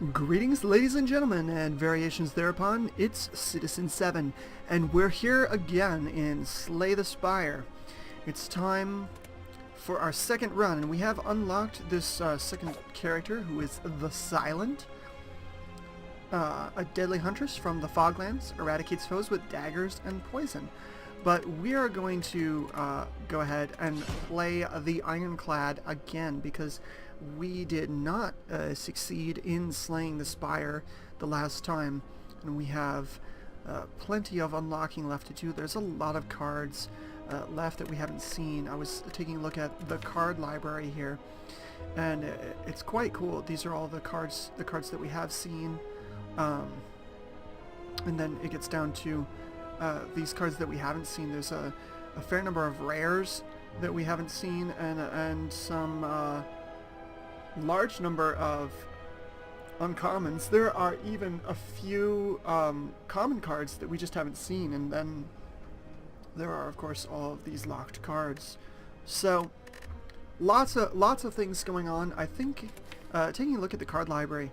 Greetings, ladies and gentlemen, and variations thereupon. It's Citizen7, and we're here again in Slay the Spire. It's time for our second run, and we have unlocked this second character, who is the Silent, a deadly huntress from the Foglands, eradicates foes with daggers and poison. But we are going to go ahead and play the Ironclad again, because we did not succeed in slaying the Spire the last time, and we have plenty of unlocking left to do. There's a lot of cards left that we haven't seen. I was taking a look at the card library here, and it's quite cool. These are all the cards that we have seen, and then it gets down to these cards that we haven't seen. There's a fair number of rares that we haven't seen, and some large number of uncommons. There are even a few common cards that we just haven't seen, and then there are, of course, all of these locked cards. So lots of things going on. I think taking a look at the card library,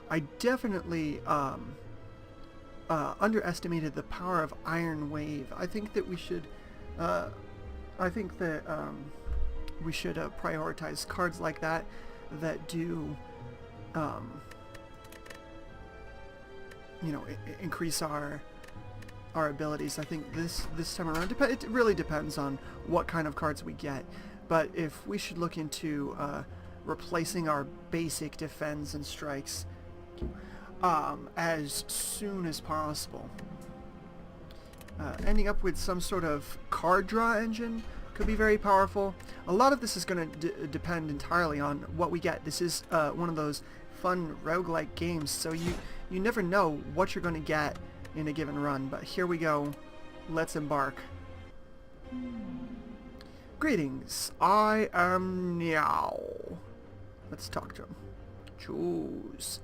I definitely underestimated the power of Iron Wave. I think that we should prioritize cards like that do increase our abilities. I think this time around, it really depends on what kind of cards we get, but if we should look into replacing our basic defense and strikes as soon as possible. Ending up with some sort of card draw engine could be very powerful. A lot of this is going to depend entirely on what we get. This is one of those fun roguelike games, so you never know what you're going to get in a given run. But here we go. Let's embark. Greetings. I am Meow. Let's talk to him. Choose.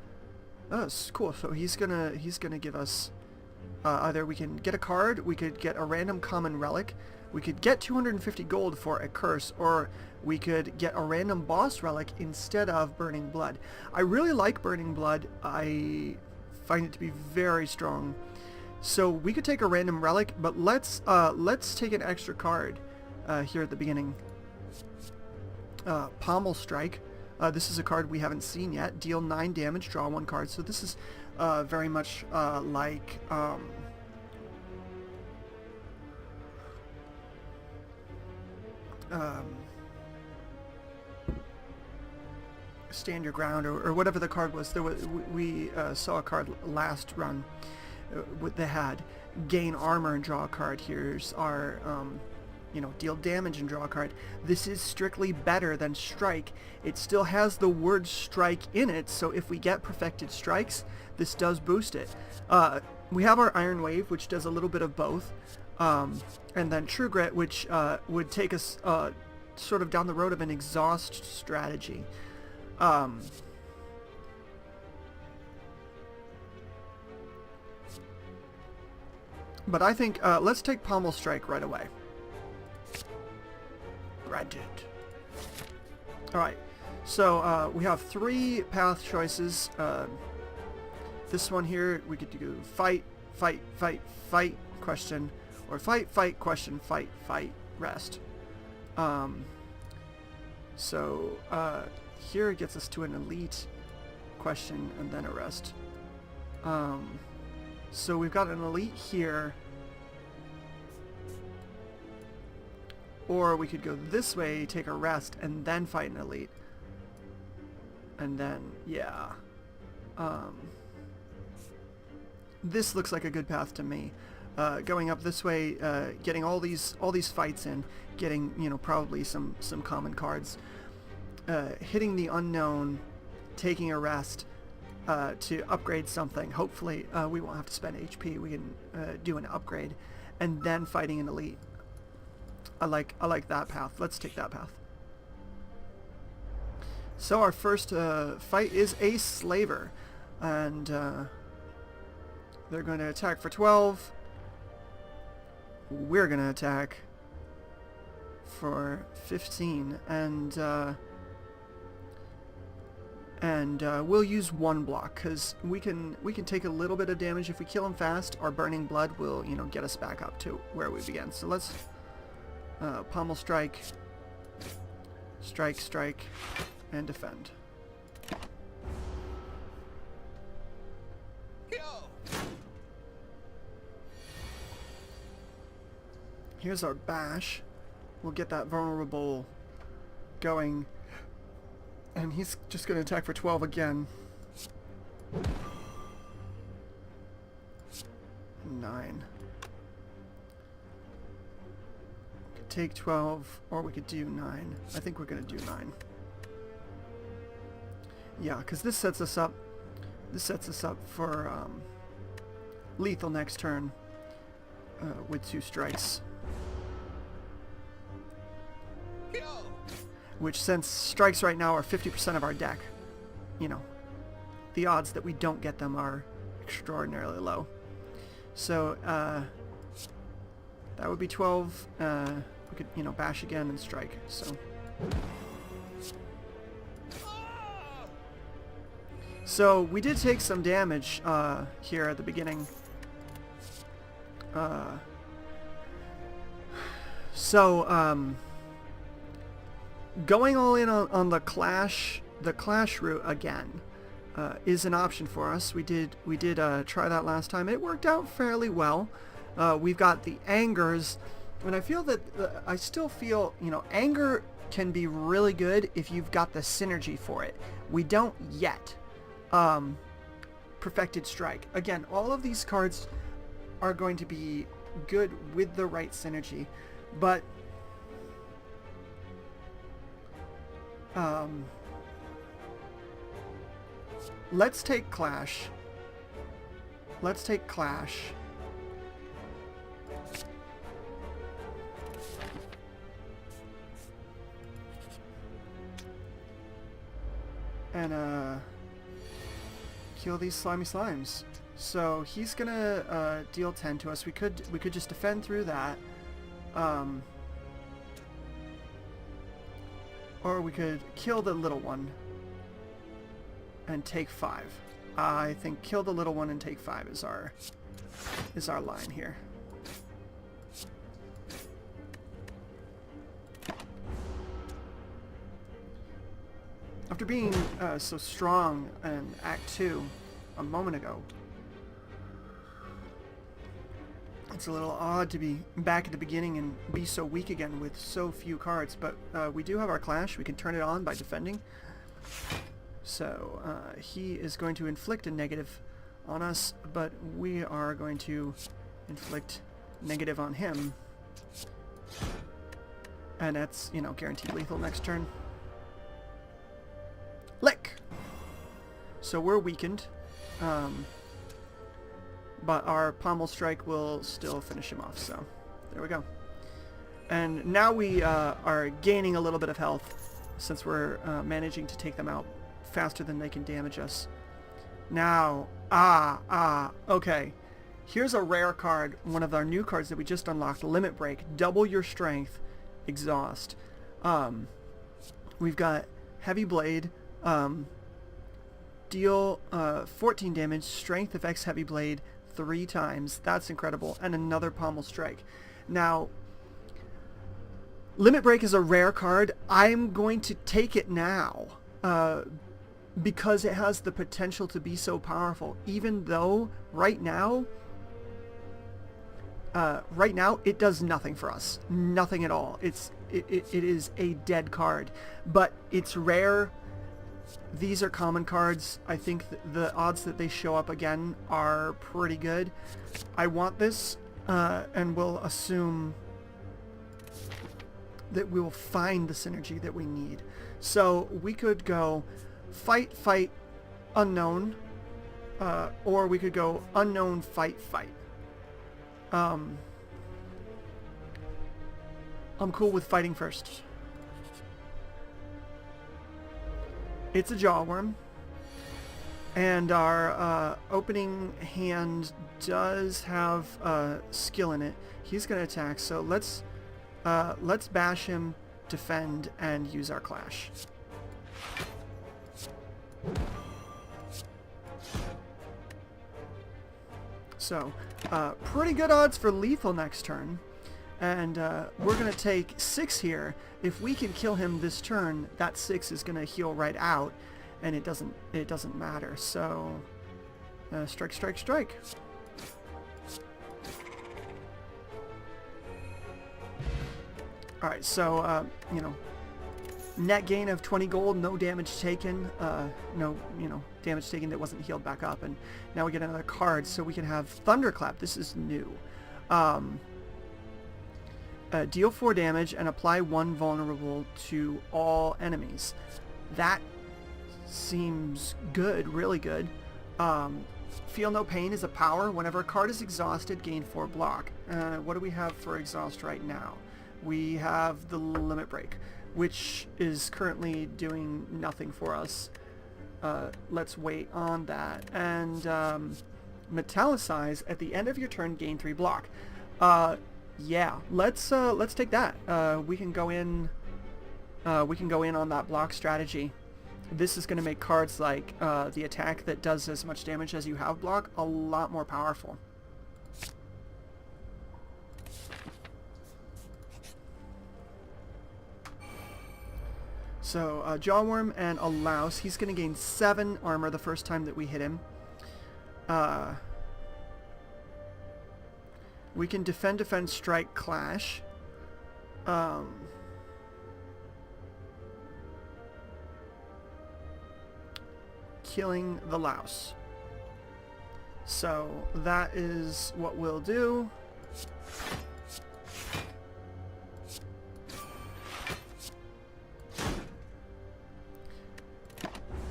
Oh, that's cool. So he's gonna give us either we can get a card, we could get a random common relic, we could get 250 gold for a curse, or we could get a random boss relic instead of Burning Blood. I really like Burning Blood. I find it to be very strong. So we could take a random relic, but let's take an extra card here at the beginning. Pommel Strike. This is a card we haven't seen yet. Deal 9 damage, draw 1 card. So this is very much like Stand Your Ground, or whatever the card was. We saw a card last run that had gain armor and draw a card. Here's our deal damage and draw a card. This is strictly better than strike. It still has the word strike in it, so if we get perfected strikes, this does boost it. We have our Iron Wave, which does a little bit of both, and then True Grit, which would take us sort of down the road of an exhaust strategy. But I think let's take Pommel Strike right away. Granted. Alright, so we have 3 path choices. This one here, we could do fight, fight, fight, fight, question, or fight, fight, question, fight, fight, rest. Here it gets us to an elite, question, and then a rest. So we've got an elite here. Or we could go this way, take a rest, and then fight an elite. And then, yeah. This looks like a good path to me. Going up this way, getting all these fights in, getting, probably some common cards. Hitting the unknown, taking a rest to upgrade something. Hopefully, we won't have to spend HP. We can do an upgrade, and then fighting an elite. I like that path. Let's take that path. So our first fight is a Slaver, and they're going to attack for 12. We're going to attack for 15, and And we'll use one block because we can take a little bit of damage if we kill him fast. Our burning blood will, you know, get us back up to where we began. So let's pommel strike, strike, strike, and defend. Here's our bash. We'll get that vulnerable going. And he's just going to attack for 12 again. 9. We could take 12, or we could do 9. I think we're going to do 9. Yeah, because this sets us up. This sets us up for lethal next turn with 2 strikes. Which, since strikes right now are 50% of our deck, you know, the odds that we don't get them are extraordinarily low. So, that would be 12. We could, you know, bash again and strike, so. So, we did take some damage, here at the beginning. Going all in on the clash route again is an option for us. We did try that last time. It worked out fairly well. We've got the angers, and I feel that I still feel, you know, anger can be really good if you've got the synergy for it. We don't yet. Perfected strike. Again, all of these cards are going to be good with the right synergy, but let's take Clash. Let's take Clash. And kill these slimy slimes. So he's gonna deal 10 to us. We could just defend through that. Or we could kill the little one and take 5. I think kill the little one and take 5 is our line here. After being so strong in Act 2 a moment ago, it's a little odd to be back at the beginning and be so weak again with so few cards, but we do have our Clash. We can turn it on by defending. So he is going to inflict a negative on us, but we are going to inflict negative on him. And that's, you know, guaranteed lethal next turn. Lick! So we're weakened. But our pommel strike will still finish him off, so there we go. And now we are gaining a little bit of health since we're managing to take them out faster than they can damage us. Now, okay. Here's a rare card, one of our new cards that we just unlocked, Limit Break. Double your strength, exhaust. We've got Heavy Blade, deal 14 damage, strength affects Heavy Blade 3 times. That's incredible. And another pommel strike. Now, Limit Break is a rare card. I'm going to take it now because it has the potential to be so powerful, even though right now it does nothing for us. Nothing at all. It is a dead card, but it's rare. These are common cards. I think the odds that they show up again are pretty good. I want this, and we'll assume that we will find the synergy that we need. So we could go fight, fight, unknown, or we could go unknown, fight, fight. I'm cool with fighting first. It's a Jawworm, and our opening hand does have skill in it. He's going to attack, so let's bash him, defend, and use our Clash. So, pretty good odds for lethal next turn. And we're going to take 6 here. If we can kill him this turn, that 6 is going to heal right out, and it doesn't matter. So, strike, strike, strike. All right, so you know, net gain of 20 gold, no damage taken, no, damage taken that wasn't healed back up, and now we get another card, so we can have Thunderclap. This is new. Deal 4 damage and apply 1 vulnerable to all enemies. That seems good, really good. Feel no pain is a power. Whenever a card is exhausted, gain 4 block. What do we have for exhaust right now? We have the Limit Break, which is currently doing nothing for us. Let's wait on that. And Metallicize, at the end of your turn, gain 3 block. Yeah, let's take that. We can go in on that block strategy. This is going to make cards like the attack that does as much damage as you have block a lot more powerful. So, Jawworm and a Louse. He's going to gain 7 armor the first time that we hit him. We can defend, strike, clash. Killing the Louse. So, that is what we'll do.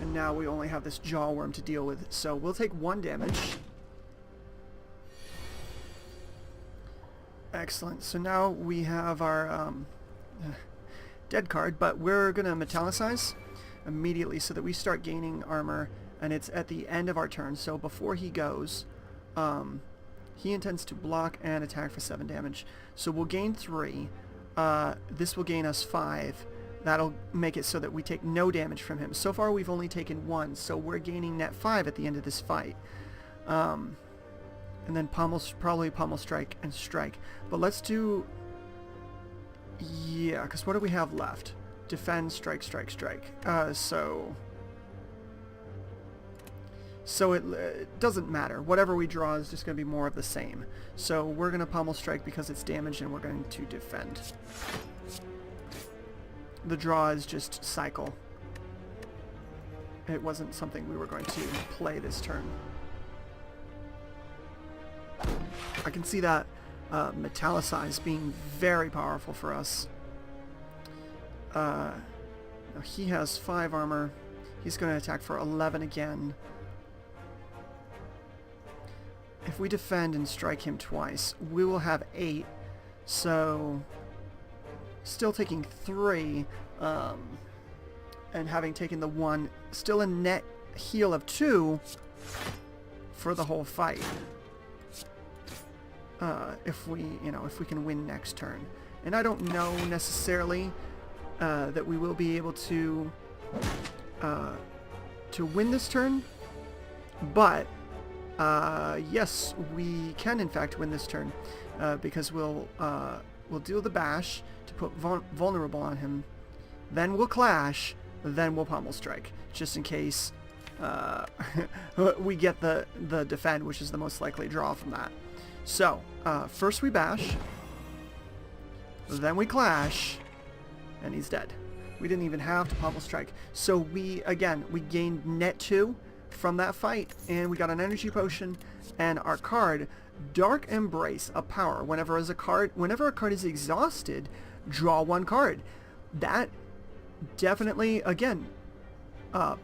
And now we only have this Jawworm to deal with, so we'll take 1 damage. Excellent. So now we have our dead card, but we're going to Metallicize immediately so that we start gaining armor, and it's at the end of our turn. So before he goes, he intends to block and attack for 7 damage. So we'll gain 3. This will gain us 5. That'll make it so that we take no damage from him. So far we've only taken 1, so we're gaining net 5 at the end of this fight. And then probably Pommel Strike and Strike. But let's do... Yeah, because what do we have left? Defend, Strike, Strike, Strike. So it doesn't matter. Whatever we draw is just going to be more of the same. So we're going to Pommel Strike because it's damage, and we're going to defend. The draw is just cycle. It wasn't something we were going to play this turn. I can see that Metallicize being very powerful for us. Now he has 5 armor. He's going to attack for 11 again. If we defend and strike him twice, we will have 8. So... still taking 3, and having taken the 1, still a net heal of 2 for the whole fight. If we can win next turn, and I don't know necessarily that we will be able to win this turn, but yes, we can in fact win this turn because we'll deal the bash to put vulnerable on him, then we'll clash, then we'll Pommel Strike, just in case we get the defend, which is the most likely draw from that. So, first we bash, then we clash, and he's dead. We didn't even have to Pommel Strike. So we gained net 2 from that fight, and we got an energy potion, and our card, Dark Embrace, a power. Whenever a card is exhausted, draw 1 card. That definitely, again,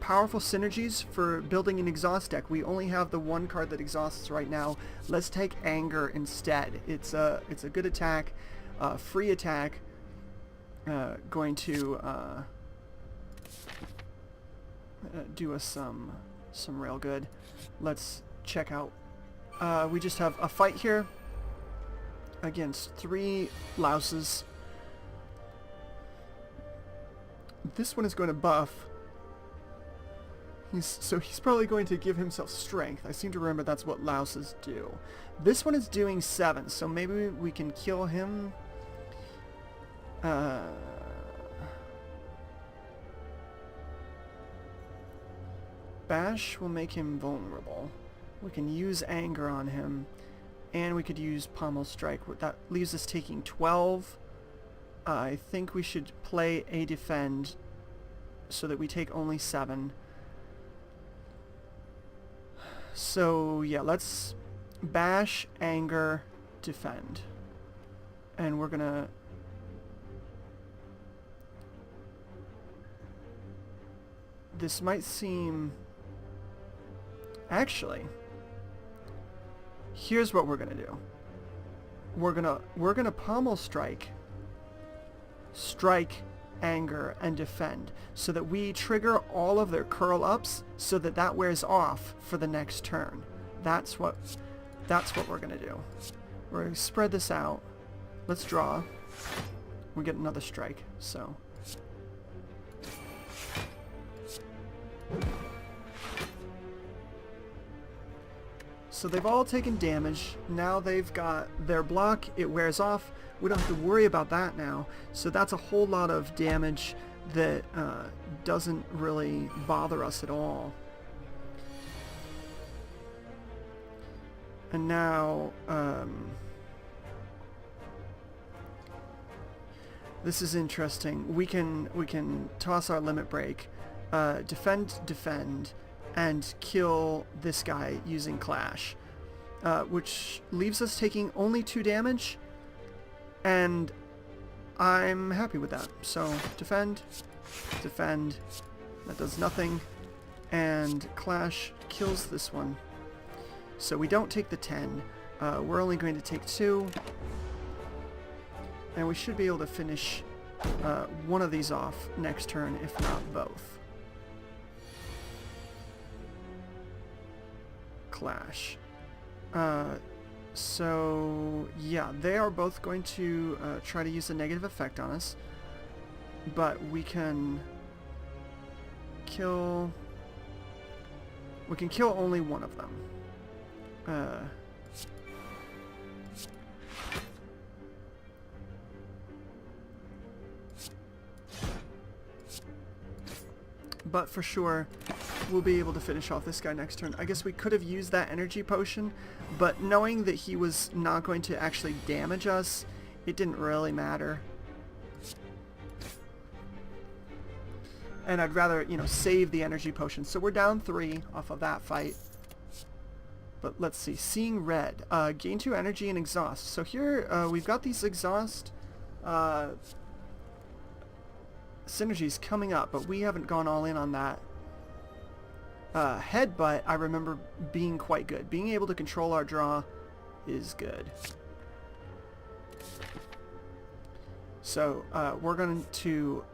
powerful synergies for building an exhaust deck. We only have the 1 card that exhausts right now. Let's take Anger instead. It's a good attack, free attack, going to do us some real good. Let's check out. We just have a fight here against 3 louses. This one is going to buff He's probably going to give himself strength. I seem to remember that's what louses do. This one is doing 7, so maybe we can kill him. Bash will make him vulnerable. We can use anger on him, and we could use pommel strike. That leaves us taking 12. I think we should play a defend so that we take only 7. So yeah, let's bash, anger, defend. And we're gonna this might seem actually here's what we're gonna do. We're gonna pommel strike, anger, and defend, so that we trigger all of their curl ups, so that wears off for the next turn. That's what we're gonna do. We're gonna spread this out. Let's draw. We get another strike. So they've all taken damage. Now they've got their block. It wears off. We don't have to worry about that now. So that's a whole lot of damage that doesn't really bother us at all. And now this is interesting. We can toss our limit break, defend, and kill this guy using Clash, which leaves us taking only 2 damage, and I'm happy with that. So defend, that does nothing, and Clash kills this one. So we don't take the 10, we're only going to take 2, and we should be able to finish one of these off next turn, if not both. Clash. So yeah, they are both going to try to use a negative effect on us, but we can kill only one of them. But for sure, we'll be able to finish off this guy next turn. I guess we could have used that energy potion, but knowing that he was not going to actually damage us, it didn't really matter. And I'd rather, save the energy potion. So we're down 3 off of that fight. But let's see. Seeing red. Gain 2 energy and exhaust. So here we've got these exhaust synergies coming up, but we haven't gone all in on that. Headbutt, I remember being quite good. Being able to control our draw is good. So we're going to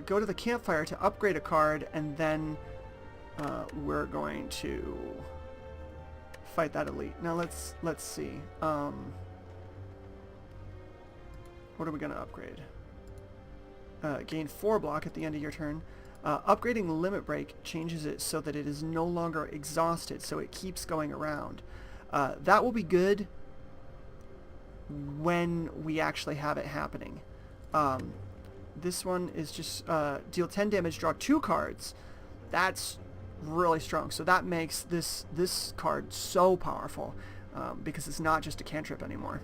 go to the campfire to upgrade a card, and then we're going to fight that elite. Now let's see. What are we going to upgrade? Gain 4 block at the end of your turn. Upgrading Limit Break changes it so that it is no longer exhausted, so it keeps going around. That will be good when we actually have it happening. This one is just deal 10 damage, draw 2 cards. That's really strong. So that makes this card so powerful, because it's not just a cantrip anymore.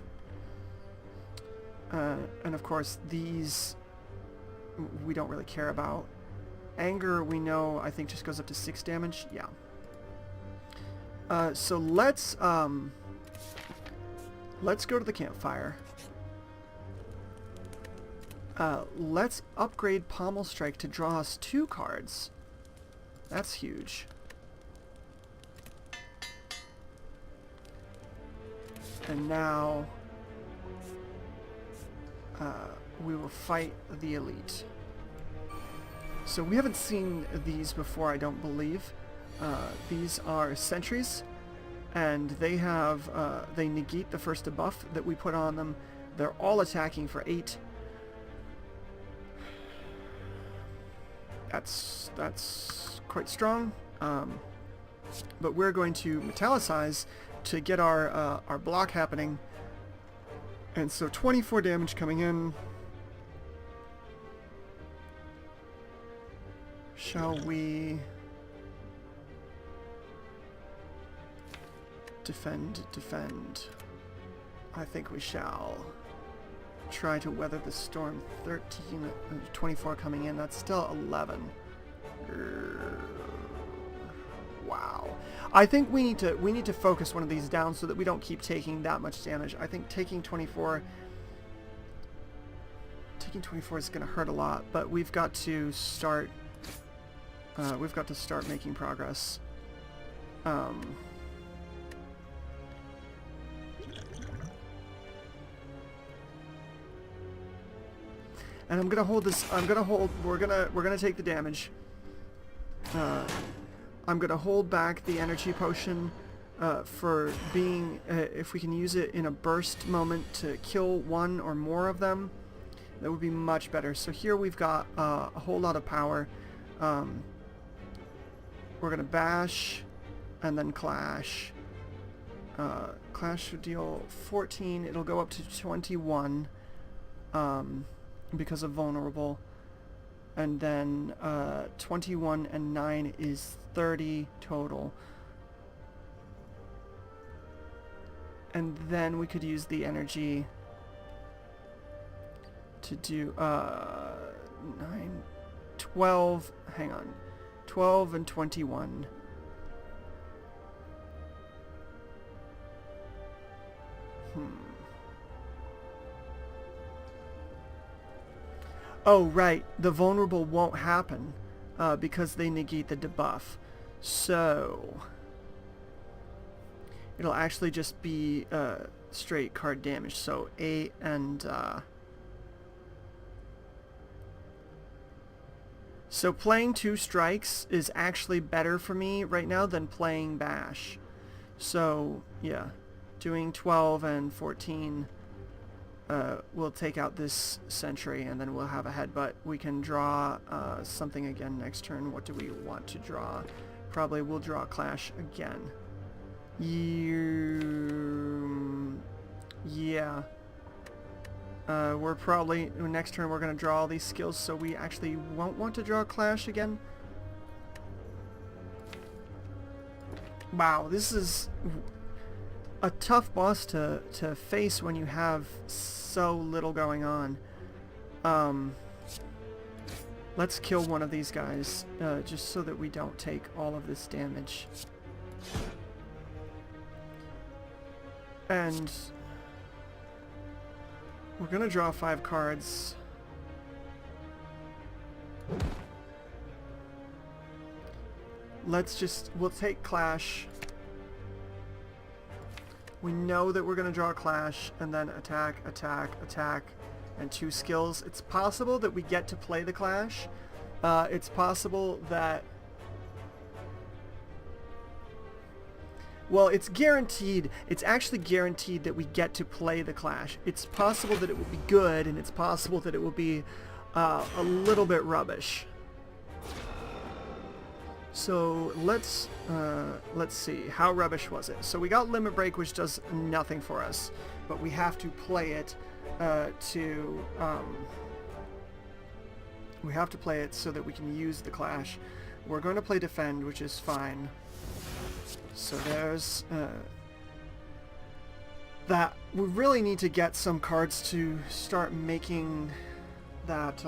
And of course these we don't really care about. Anger, we know, I think just goes up to 6 damage. Yeah. So let's go to the campfire. Let's upgrade Pommel Strike to draw us 2 cards. That's huge. And now we will fight the elite. So we haven't seen these before, I don't believe. These are sentries, and they have they negate the first debuff that we put on them. They're all attacking for 8. That's quite strong. But we're going to metallicize to get our block happening. And so 24 damage coming in. Shall we defend? I think we shall try to weather the storm. 13, 24 coming in. That's still 11. Wow. I think we need to focus one of these down so that we don't keep taking that much damage. I think taking 24 is going to hurt a lot, but we've got to start making progress. And I'm gonna hold this. We're gonna take the damage. I'm gonna hold back the energy potion for being. If we can use it in a burst moment to kill one or more of them, that would be much better. So here we've got a whole lot of power. We're gonna bash, and then clash. Clash should deal 14. It'll go up to 21. Because of vulnerable, and then 21 and 9 is 30 total, and then we could use the energy to do 9, 12, hang on, 12 and 21. Oh, right. The vulnerable won't happen because they negate the debuff. So it'll actually just be straight card damage. So 8 and... So playing 2 strikes is actually better for me right now than playing bash. So, yeah. Doing 12 and 14... we'll take out this sentry and then we'll have a headbutt. We can draw something again next turn. What do we want to draw? Probably we'll draw Clash again. Yeah. We're probably... Next turn we're going to draw all these skills, so we actually won't want to draw Clash again. Wow, this is a tough boss to face when you have so little going on. Let's kill one of these guys, just so that we don't take all of this damage. And we're gonna draw 5 cards. We'll take Clash. We know that we're going to draw a Clash, and then attack, and 2 skills. It's possible that we get to play the Clash. It's possible that... Well, it's guaranteed. It's actually guaranteed that we get to play the Clash. It's possible that it will be good, and it's possible that it will be a little bit rubbish. So let's see, how rubbish was it? So we got Limit Break, which does nothing for us, but we have to play it we have to play it so that we can use the Clash. We're going to play Defend, which is fine. So there's that. We really need to get some cards to start making that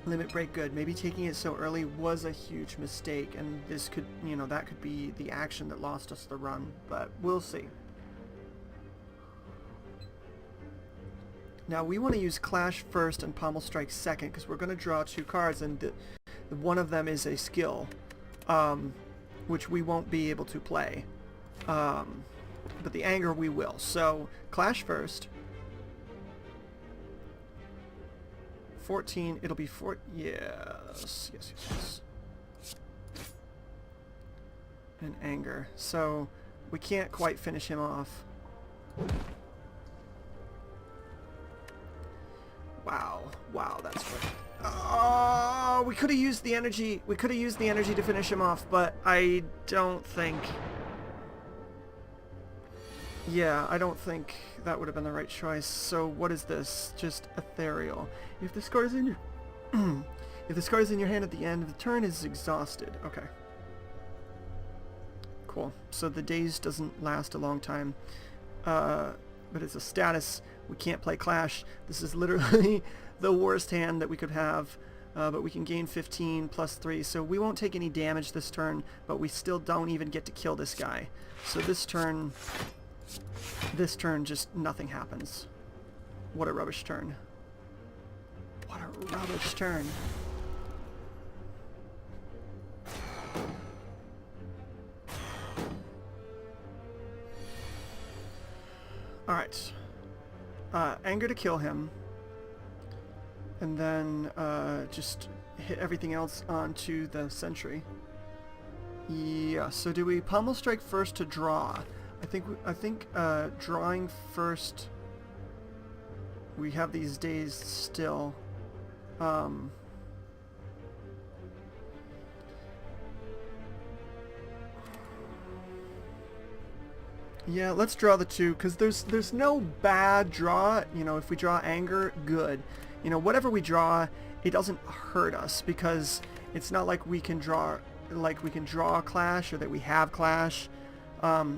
Limit Break good. Maybe taking it so early was a huge mistake, and this could, that could be the action that lost us the run, but we'll see. Now we want to use Clash first and Pommel Strike second, because we're going to draw 2 cards, and one of them is a skill, which we won't be able to play. But the Anger we will. So Clash first. 14, it'll be 4, yes. And Anger. So we can't quite finish him off. Wow, that's great. Oh, could have used the energy. We could have used the energy to finish him off, but I don't think. Yeah, I don't think that would have been the right choice. So what is this? Just ethereal. If this card is in your if this card is in your hand at the end of the turn, is exhausted. Okay. Cool. So the daze doesn't last a long time. But it's a status. We can't play Clash. This is literally the worst hand that we could have. But we can gain 15 plus 3. So we won't take any damage this turn, but we still don't even get to kill this guy. So this turn just nothing happens. What a rubbish turn. What a rubbish turn. Alright. Anger to kill him. And then just hit everything else onto the sentry. Yeah, so do we pommel strike first to draw? I think drawing first. We have these days still. Yeah, let's draw the 2, because there's no bad draw. You know, if we draw anger, good. You know, whatever we draw, it doesn't hurt us, because it's not like we can draw Clash or that we have Clash.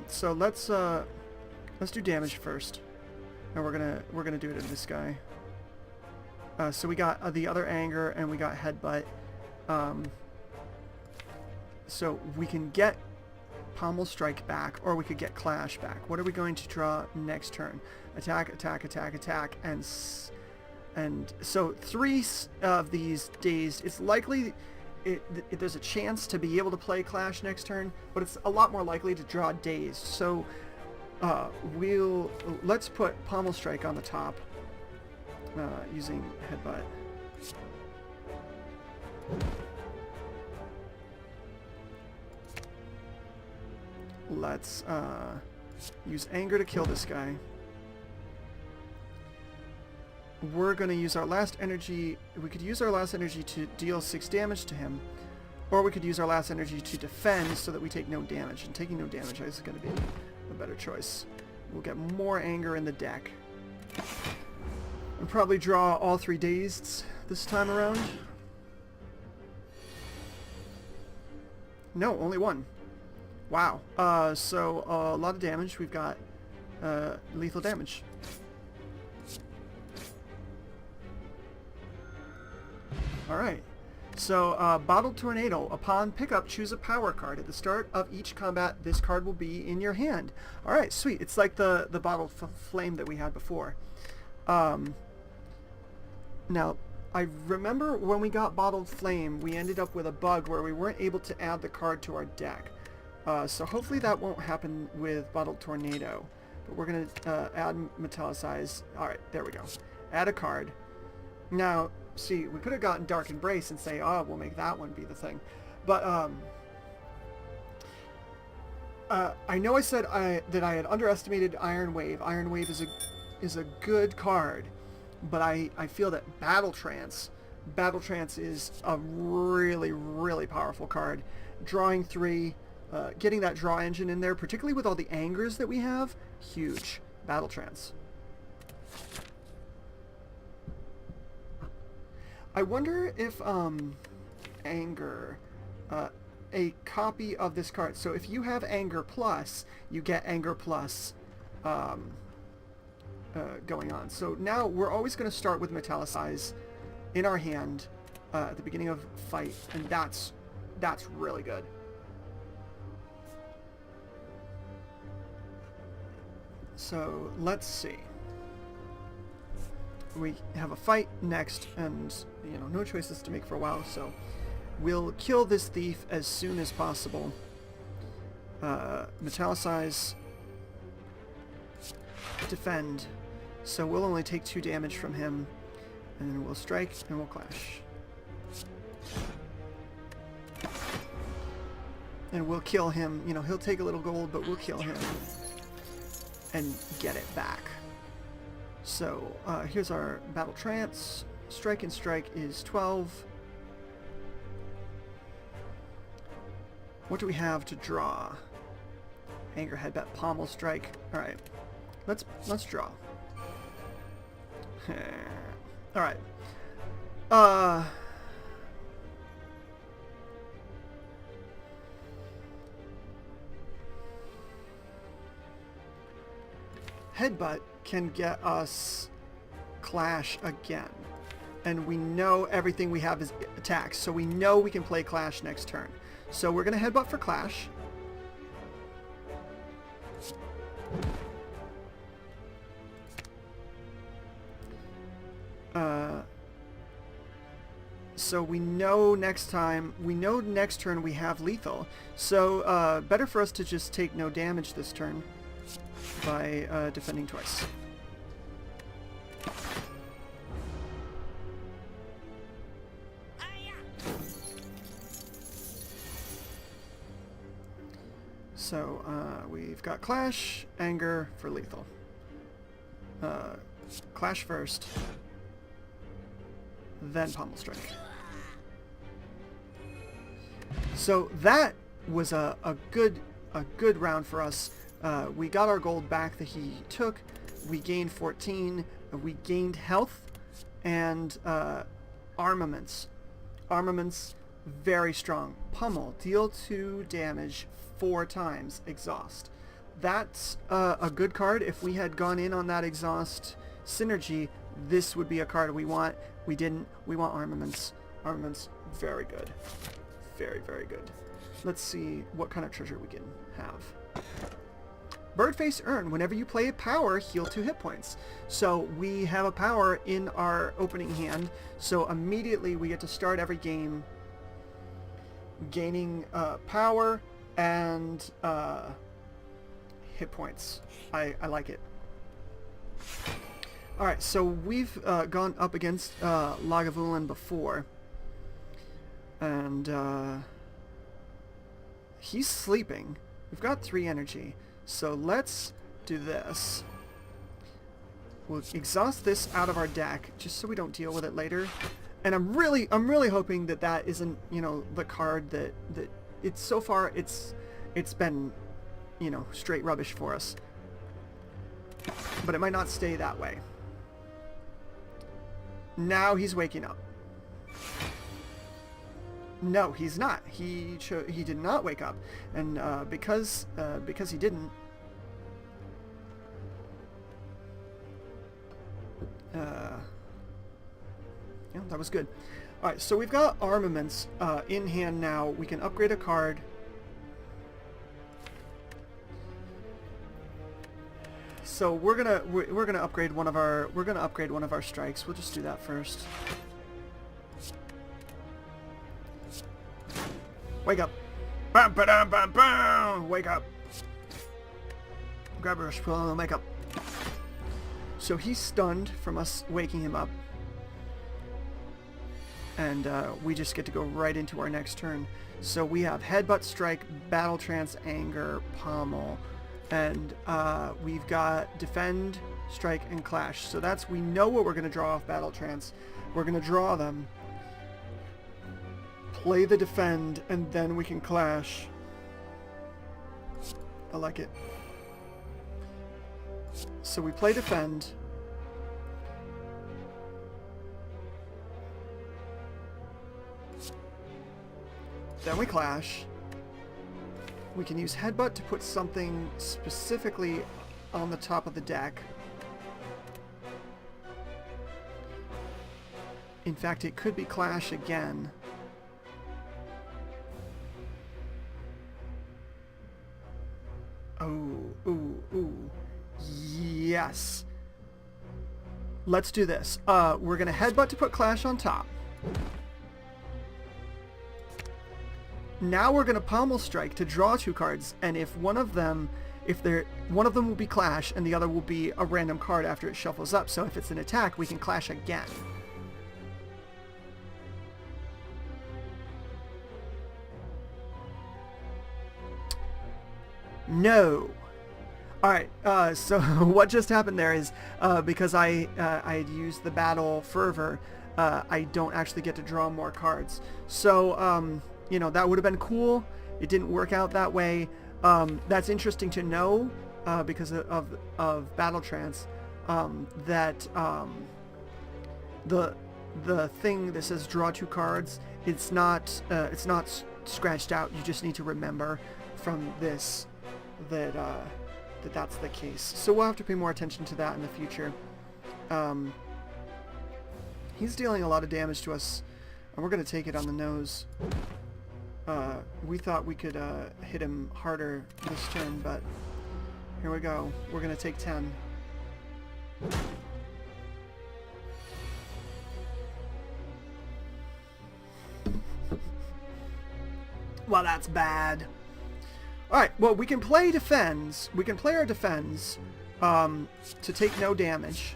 So let's do damage first, and we're gonna do it to this guy. So we got the other anger and we got headbutt. So we can get pommel strike back, or we could get Clash back. What are we going to draw next turn? Attack, attack, attack, attack, and so 3 of these dazed. It's likely there's a chance to be able to play Clash next turn, but it's a lot more likely to draw dazed. So let's put pommel strike on the top using headbutt. Let's use anger to kill this guy. We're going to use our last energy. We could use our last energy to deal 6 damage to him, or we could use our last energy to defend so that we take no damage. And taking no damage is going to be a better choice. We'll get more anger in the deck. And probably draw all 3 dazed this time around. No, only 1. Wow. So a lot of damage. We've got lethal damage. Alright. So, Bottled Tornado. Upon pickup, choose a power card. At the start of each combat, this card will be in your hand. Alright, sweet. It's like the Bottled Flame that we had before. Now, I remember when we got Bottled Flame, we ended up with a bug where we weren't able to add the card to our deck. So hopefully that won't happen with Bottled Tornado. But we're going to add Metallicize. Alright, there we go. Add a card. Now, see, we could have gotten Dark Embrace and say, oh, we'll make that one be the thing. But I know I said that I had underestimated Iron Wave. Iron Wave is a good card, but I feel that Battle Trance is a really, really powerful card. Drawing 3, getting that draw engine in there, particularly with all the angers that we have, huge. Battle Trance. I wonder if anger, a copy of this card. So if you have anger plus, you get anger plus going on. So now we're always going to start with Metallicize in our hand at the beginning of fight, and that's really good. So let's see. We have a fight next, and you know, no choices to make for a while, so we'll kill this thief as soon as possible. Metallicize, defend, so we'll only take 2 damage from him, and then we'll strike and we'll clash. And we'll kill him. You know, he'll take a little gold, but we'll kill him and get it back. So here's our Battle Trance. Strike and strike is 12. What do we have to draw? Anger, headbutt, pommel strike. All right, let's draw. All right. Headbutt can get us Clash again. And we know everything we have is attacks, so we know we can play Clash next turn. So we're going to Headbutt for Clash. So we know next turn we have lethal. So better for us to just take no damage this turn by defending twice. So we've got Clash, Anger for lethal. Clash first, then Pommel Strike. So that was a good round for us. We got our gold back that he took. We gained 14. We gained health and armaments. Armaments, very strong. Pummel, deal 2 damage 4 times. Exhaust. That's a good card. If we had gone in on that exhaust synergy, this would be a card we want. We didn't. We want armaments. Armaments, very good. Very, very good. Let's see what kind of treasure we can have. Birdface Urn. Whenever you play a power, heal 2 hit points. So we have a power in our opening hand, so immediately we get to start every game gaining power and hit points. I like it. Alright, so we've gone up against Lagavulin before. And he's sleeping. We've got 3 energy. So let's do this. We'll exhaust this out of our deck just so we don't deal with it later. And I'm really hoping that that isn't, you know, the card that it's so far it's been, you know, straight rubbish for us. But it might not stay that way. Now he's waking up. No, he's not. He did not wake up, and because he didn't, yeah, that was good. All right, so we've got armaments in hand now. We can upgrade a card. So we're gonna upgrade one of our strikes. We'll just do that first. Wake up! Bam, ba-dum, bam, bam! Wake up! Grab a rush, pull on, wake up. So he's stunned from us waking him up. And we just get to go right into our next turn. So we have Headbutt, Strike, Battle Trance, Anger, Pommel, and we've got Defend, Strike, and Clash. So that's, we know what we're going to draw off Battle Trance. We're going to draw them. Play the Defend, and then we can Clash. I like it. So we play Defend. Then we Clash. We can use Headbutt to put something specifically on the top of the deck. In fact, it could be Clash again. Ooh. Yes. Let's do this. We're going to Headbutt to put Clash on top. Now we're going to Pommel Strike to draw 2 cards, and if one of them will be Clash, and the other will be a random card after it shuffles up. So if it's an attack, we can Clash again. No. Alright, so what just happened there is, because I had used the Battle Fervor, I don't actually get to draw more cards. So, you know, that would have been cool it didn't work out that way. That's interesting to know because of Battle Trance, that the thing that says draw 2 cards, it's not scratched out. You just need to remember from this that that's the case. So we'll have to pay more attention to that in the future. He's dealing a lot of damage to us, and we're going to take it on the nose. We thought we could hit him harder this turn, but here we go. We're going to take 10. Well, that's bad. Alright, well, we can play defense. We can play our defense to take no damage.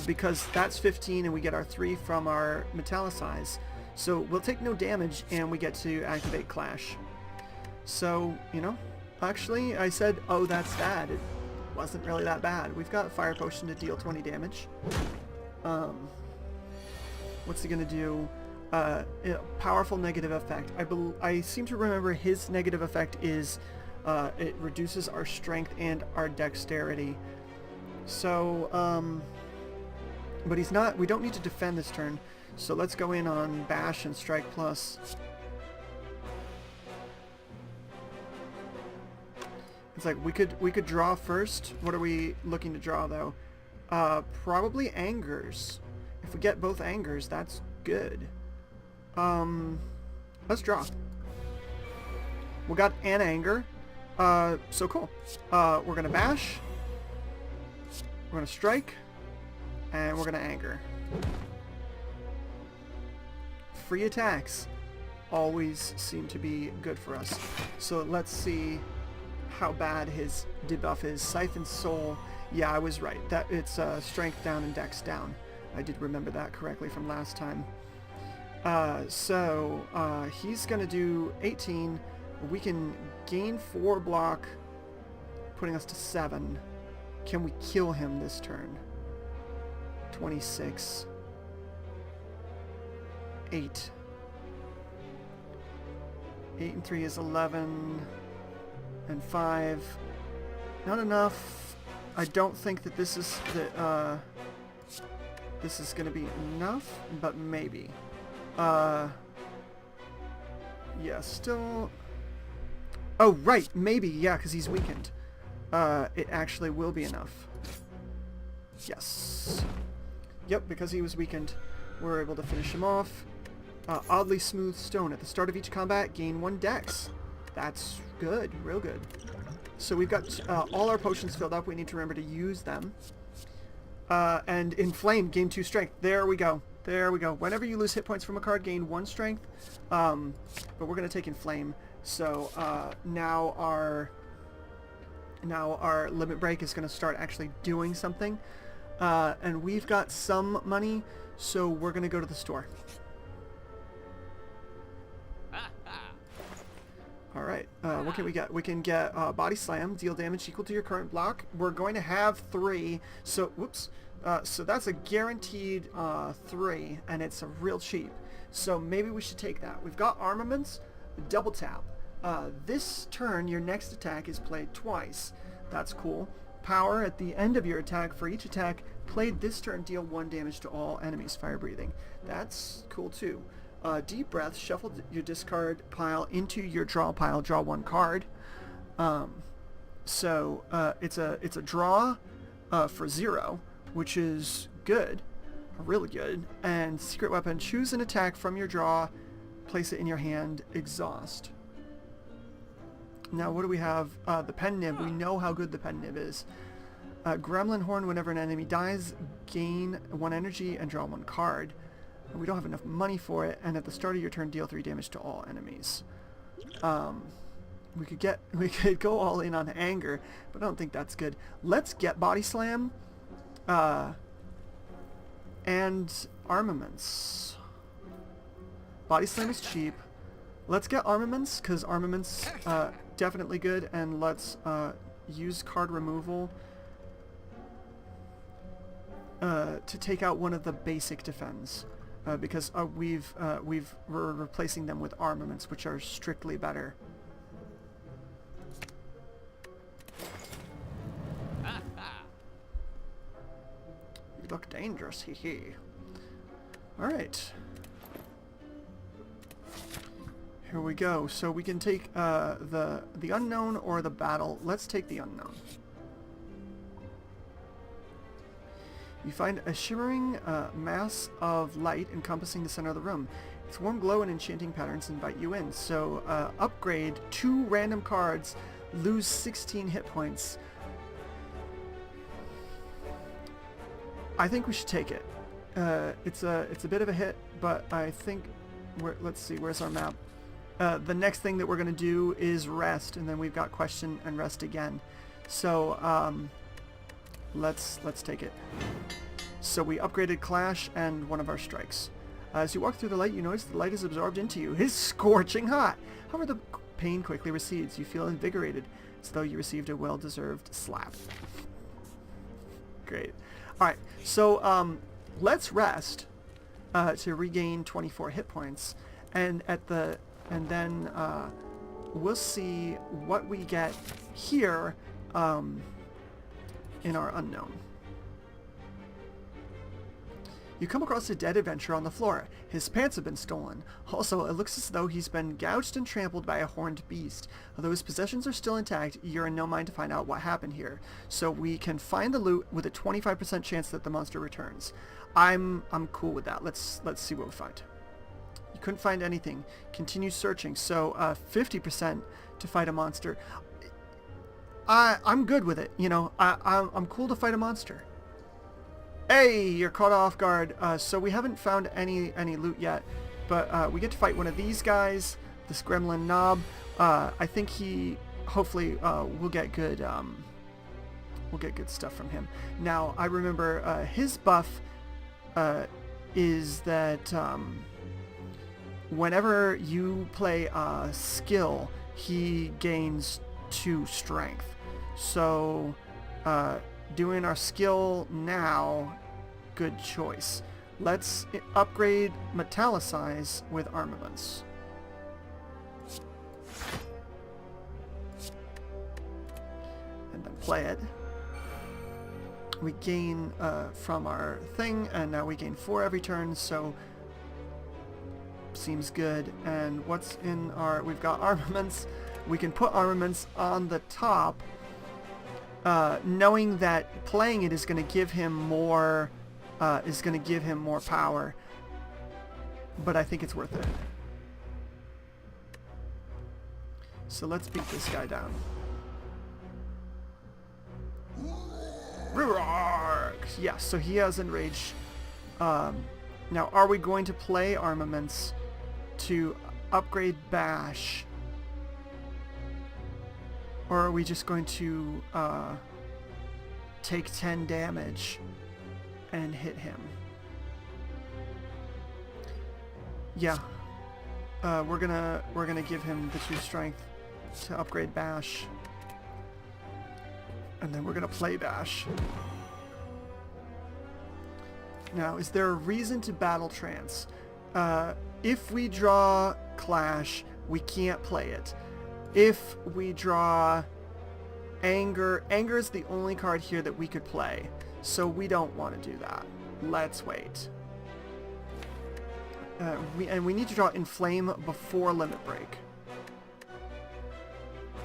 Because that's 15 and we get our 3 from our metallicize. So we'll take no damage and we get to activate Clash. So, you know, actually I said, oh, that's bad. It wasn't really that bad. We've got Fire Potion to deal 20 damage. What's he gonna do? Powerful negative effect. I seem to remember his negative effect is it reduces our strength and our dexterity. So, but he's not, we don't need to defend this turn, so let's go in on Bash and Strike Plus. It's like we could draw first. What are we looking to draw though? Probably Angers. If we get both Angers, that's good. Let's draw. We got an Anger. So cool. We're gonna Bash. We're gonna Strike. And we're gonna Anger. Free attacks always seem to be good for us. So let's see how bad his debuff is. Siphon Soul. Yeah, I was right. That it's strength down and dex down. I did remember that correctly from last time. So he's gonna do 18. We can gain 4 block, putting us to 7. Can we kill him this turn? 26. 8. 8 and 3 is 11. And 5. Not enough. I don't think that this is this is gonna be enough, but maybe. Yeah, still. Oh, right, maybe, yeah, because he's weakened. It actually will be enough. Yes. Yep, because he was weakened, we're able to finish him off. Oddly Smooth Stone. At the start of each combat, gain 1 dex. That's good, real good. So we've got all our potions filled up. We need to remember to use them. And Inflame, gain 2 strength. There we go. There we go. Whenever you lose hit points from a card, gain 1 strength. But we're going to take Inflame. So now our Limit Break is going to start actually doing something. And we've got some money, so we're going to go to the store. Alright, what can we get? We can get Body Slam, deal damage equal to your current block. We're going to have 3, so, whoops. So that's a guaranteed 3, and it's a real cheap. So maybe we should take that. We've got Armaments, double tap. This turn, your next attack is played twice. That's cool. Power, at the end of your attack, for each attack played this turn, deal 1 damage to all enemies. Fire Breathing. That's cool too. Deep Breath, shuffle your discard pile into your draw pile, draw 1 card. So it's a draw for 0, which is good, really good. And Secret Weapon, choose an attack from your draw, place it in your hand, exhaust. Now what do we have? The Pen Nib, we know how good the Pen Nib is. Gremlin Horn, whenever an enemy dies, gain 1 energy and draw 1 card. We don't have enough money for it, and at the start of your turn, deal 3 damage to all enemies. We could go all in on Anger, but I don't think that's good. Let's get Body Slam, and Armaments. Body Slam is cheap. Let's get Armaments, because Armaments definitely good, and let's use card removal to take out one of the basic defense. Because we're replacing them with Armaments, which are strictly better. You look dangerous, hee hee. Alright. Here we go. So we can take the unknown or the battle. Let's take the unknown. You find a shimmering mass of light encompassing the center of the room. Its warm glow and enchanting patterns invite you in. So upgrade 2 random cards, lose 16 hit points. I think we should take it. It's a bit of a hit, but I think let's see, where's our map? The next thing that we're gonna do is rest, and then we've got question and rest again. So let's take it. So we upgraded Clash and one of our strikes. As you walk through the light, you notice the light is absorbed into you. It's scorching hot. However, the pain quickly recedes. You feel invigorated, as though you received a well-deserved slap. Great. All right. So let's rest to regain 24 hit points, and then we'll see what we get here in our unknown. You come across a dead adventurer on the floor. His pants have been stolen. Also, it looks as though he's been gouged and trampled by a horned beast. Although his possessions are still intact, you're in no mind to find out what happened here. So we can find the loot with a 25% chance that the monster returns. I'm cool with that. Let's see what we find. You couldn't find anything. Continue searching. So 50% to fight a monster. I'm good with it. You know, I'm cool to fight a monster. Hey, you're caught off guard. So we haven't found any loot yet, but we get to fight one of these guys, this gremlin knob. I think he hopefully we'll get good stuff from him. Now I remember his buff is that whenever you play a skill, he gains 2 strength. So doing our skill now, good choice. Let's upgrade Metallicize with Armaments. And then play it. We gain from our thing, and now we gain 4 every turn, so seems good. And what's in our... We've got Armaments. We can put Armaments on the top, knowing that playing it is going to give him more power, but I think it's worth it. So let's beat this guy down. Yeah, so he has Enraged. Now, are we going to play Armaments to upgrade Bash? Or are we just going to take 10 damage and hit him? Yeah, we're gonna give him the 2 strength to upgrade Bash, and then we're gonna play Bash. Now, is there a reason to battle trance? If we draw Clash, we can't play it. If we draw Anger is the only card here that we could play, so we don't want to do that. Let's wait. We need to draw Inflame before Limit Break.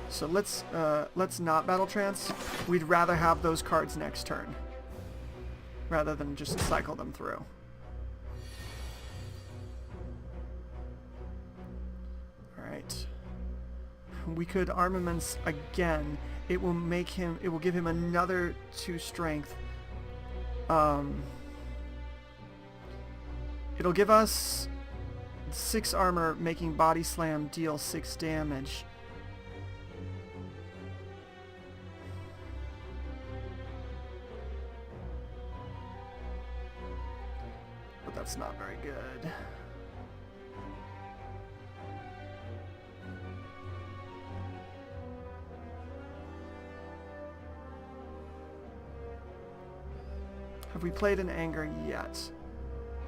So let's not battle trance. We'd rather have those cards next turn, rather than just cycle them through. Alright. We could Armaments again. It will give him another 2 strength. It'll give us 6 armor, making Body Slam deal 6 damage. But that's not very good. Have we played an Anger yet?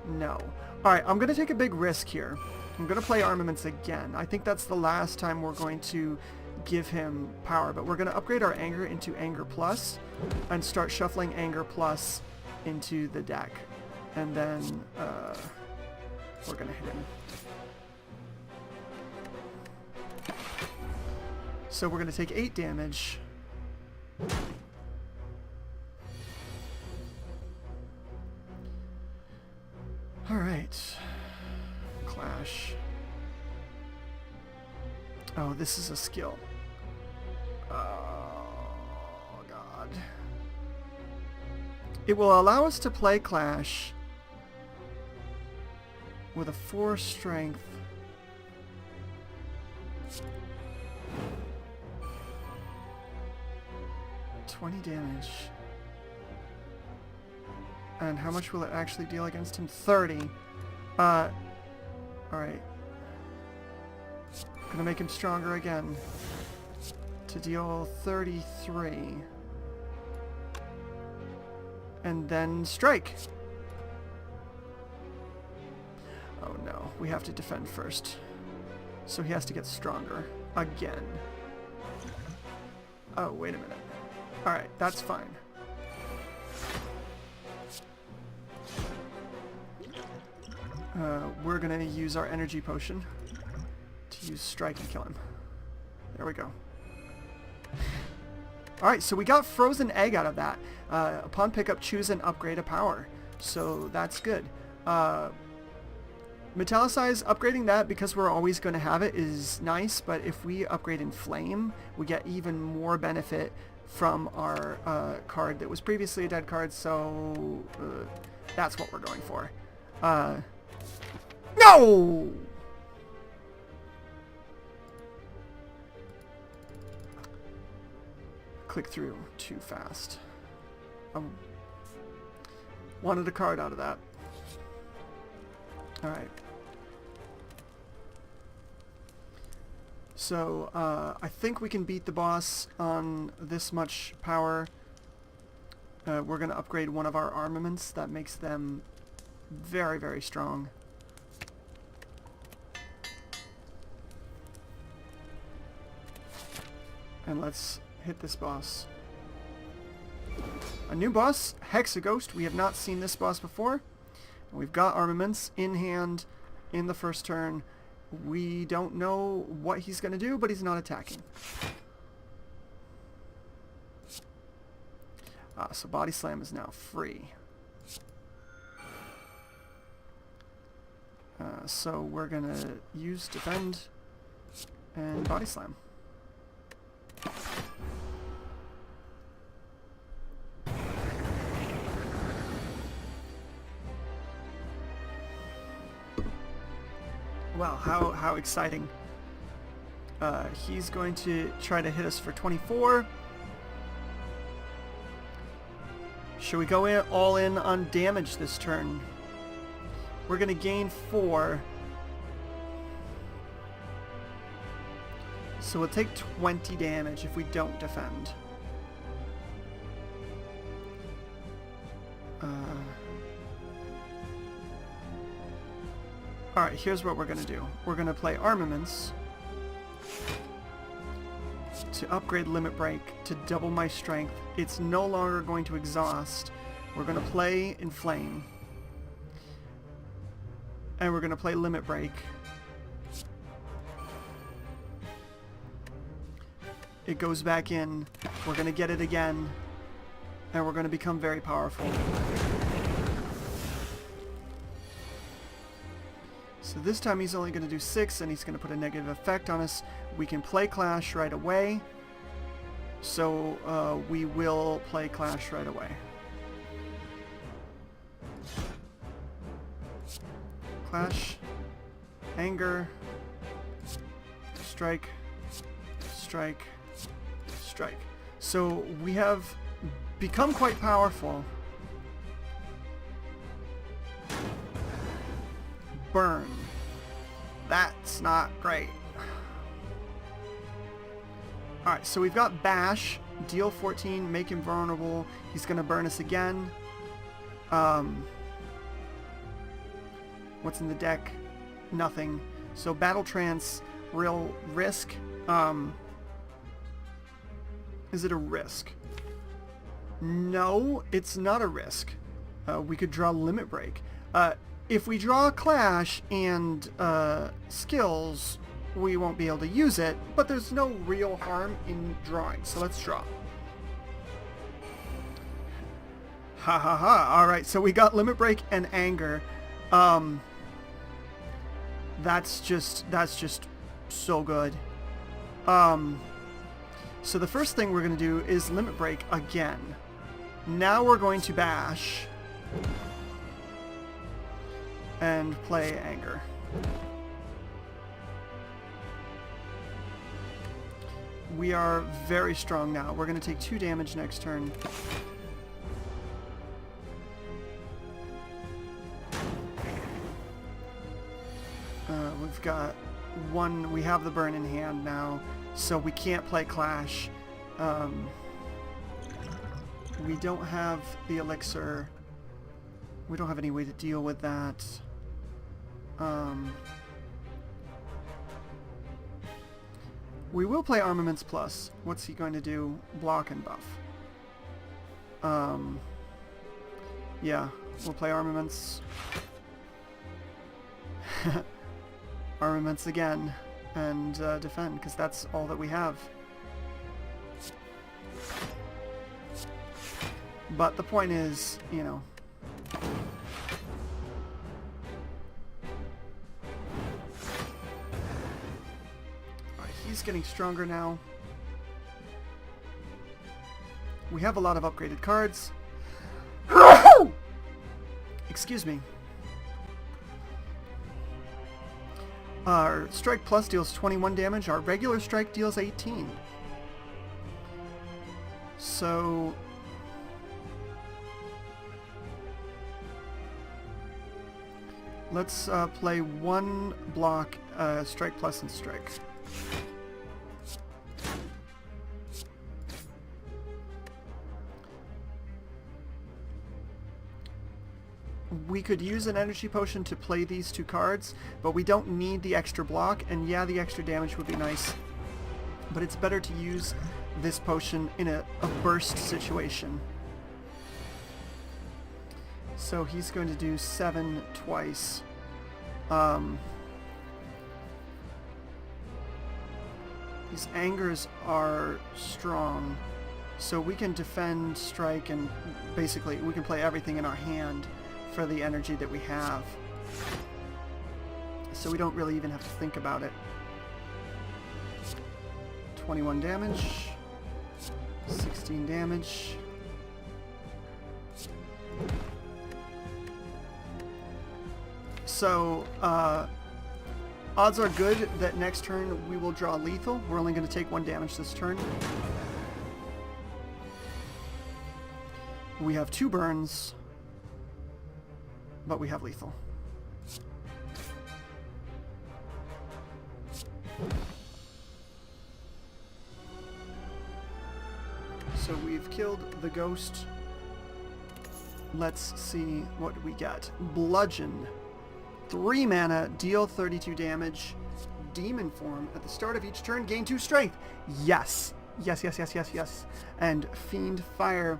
No. Alright, I'm going to take a big risk here. I'm going to play Armaments again. I think that's the last time we're going to give him power, but we're going to upgrade our Anger into Anger Plus and start shuffling Anger Plus into the deck. And then we're going to hit him. So we're going to take 8 damage. Alright. Clash. Oh, this is a skill. Oh, God. It will allow us to play Clash with a 4 strength. $20 damage. And how much will it actually deal against him? 30. Alright. Gonna make him stronger again. To deal 33. And then strike. Oh no, we have to defend first. So he has to get stronger. Again. Oh, wait a minute. Alright, that's fine. We're gonna use our energy potion to use strike and kill him. There we go. Alright, so we got frozen egg out of that. Upon pickup, choose and upgrade a power. So that's good. Metallicize, upgrading that because we're always going to have it is nice, but if we upgrade in Flame, we get even more benefit from our card that was previously a dead card, so that's what we're going for. No! Click through too fast. Wanted a card out of that. Alright. So, I think we can beat the boss on this much power. We're going to upgrade one of our armaments. That makes them very, very strong. And let's hit this boss. A new boss, Hexaghost. We have not seen this boss before. We've got armaments in hand in the first turn. We don't know what he's going to do, but he's not attacking. So Body Slam is now free. So we're going to use Defend and Body Slam. Wow, how exciting. He's going to try to hit us for 24. Should we go in all in on damage this turn? We're going to gain 4. So we'll take 20 damage if we don't defend. Alright, here's what we're going to do. We're going to play Armaments to upgrade Limit Break to double my strength. It's no longer going to exhaust. We're going to play Inflame. And we're going to play Limit Break. It goes back in. We're going to get it again. And we're going to become very powerful. So this time he's only going to do 6, and he's going to put a negative effect on us. We can play Clash right away. So we will play Clash right away. Clash, Anger, Strike, Strike, Strike. So we have become quite powerful. Burn. That's not great. Alright, so we've got Bash, deal 14, make him vulnerable. He's going to burn us again. What's in the deck? Nothing. So Battle Trance, real risk. Is it a risk? No, it's not a risk. We could draw Limit Break. If we draw Clash and Skills, we won't be able to use it, but there's no real harm in drawing, so let's draw. Ha ha ha. Alright, so we got Limit Break and Anger. That's just so good. So the first thing we're going to do is Limit Break again. Now we're going to bash and play Anger. We are very strong now. We're going to take 2 damage next turn. We've got 1, we have the burn in hand now, so we can't play Clash. We don't have the elixir. We don't have any way to deal with that. We will play Armaments Plus. What's he going to do? Block and buff. Yeah, we'll play Armaments. Armaments again, and defend, because that's all that we have. But the point is, you know, he's getting stronger now. We have a lot of upgraded cards. Excuse me. Our Strike Plus deals 21 damage. Our regular Strike deals 18. So let's play 1 block, Strike Plus and Strike. We could use an energy potion to play these 2 cards, but we don't need the extra block, and yeah, the extra damage would be nice, but it's better to use this potion in a burst situation. So he's going to do 7 twice. These Angers are strong, so we can defend, strike, and basically we can play everything in our hand for the energy that we have. So we don't really even have to think about it. 21 damage, 16 damage. So, odds are good that next turn we will draw lethal. We're only going to take 1 damage this turn. We have 2 burns, but we have lethal. So we've killed the ghost. Let's see what we get. Bludgeon. 3 mana, deal 32 damage. Demon form. At the start of each turn, gain 2 strength. Yes. Yes, yes, yes, yes, yes. And Fiend Fire.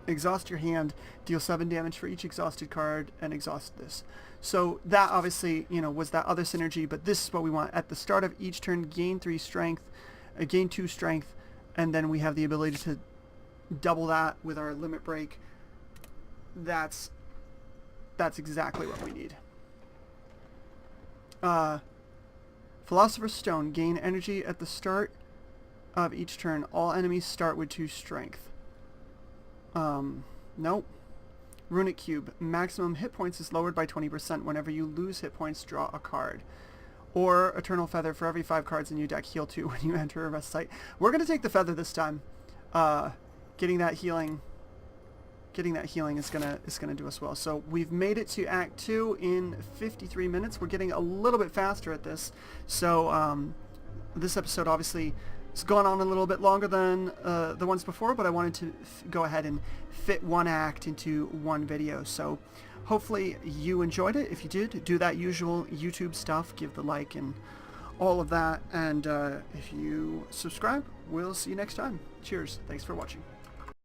Exhaust your hand, deal 7 damage for each exhausted card, and exhaust this. So that obviously, you know, was that other synergy, but this is what we want. At the start of each turn, gain 3 strength, gain 2 strength, and then we have the ability to double that with our Limit Break. That's exactly what we need. Philosopher's Stone, gain energy at the start of each turn. All enemies start with 2 strength. Nope. Runic Cube. Maximum hit points is lowered by 20%. Whenever you lose hit points, draw a card. Or Eternal Feather. For every 5 cards in your deck, heal 2 when you enter a rest site. We're going to take the Feather this time. Getting that healing is gonna do us well. So we've made it to Act 2 in 53 minutes. We're getting a little bit faster at this. So this episode obviously it's gone on a little bit longer than the ones before, but I wanted to go ahead and fit 1 act into 1 video. So hopefully you enjoyed it. If you did, do that usual YouTube stuff, give the like and all of that. And if you subscribe, we'll see you next time. Cheers. Thanks for watching.